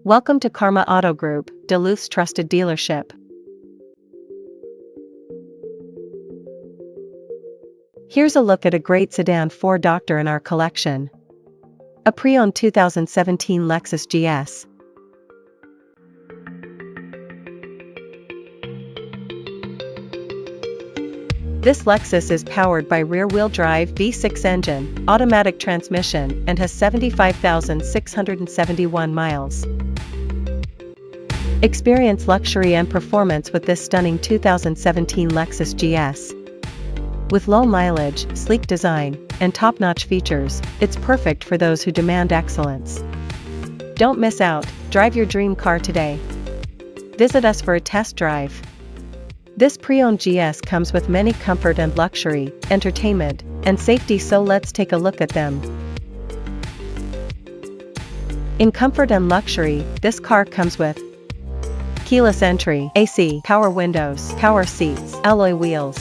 Welcome to Karma Auto Group, Duluth's trusted dealership. Here's a look at a great sedan four-door in our collection. A pre-owned 2017 Lexus GS. This Lexus is powered by rear-wheel drive V6 engine, automatic transmission, and has 75,671 miles. Experience luxury and performance with this stunning 2017 Lexus GS. With low mileage, sleek design, and top-notch features, it's perfect for those who demand excellence. Don't miss out, drive your dream car today. Visit us for a test drive. This pre-owned GS comes with many comfort and luxury, entertainment, and safety, so let's take a look at them. In comfort and luxury, this car comes with keyless entry, AC, power windows, power seats, alloy wheels.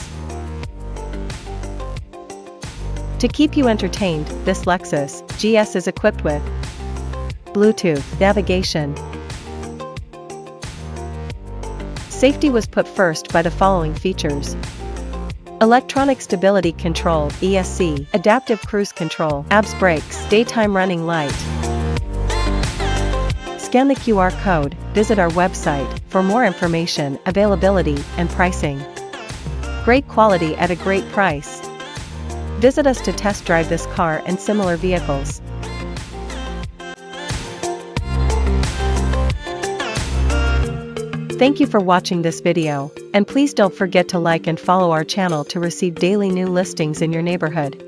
To keep you entertained, this Lexus GS is equipped with Bluetooth, navigation. Safety was put first by the following features: electronic stability control, ESC, adaptive cruise control, ABS brakes, daytime running light. Scan the QR code, visit our website for more information, availability, and pricing. Great quality at a great price. Visit us to test drive this car and similar vehicles. Thank you for watching this video, and please don't forget to like and follow our channel to receive daily new listings in your neighborhood.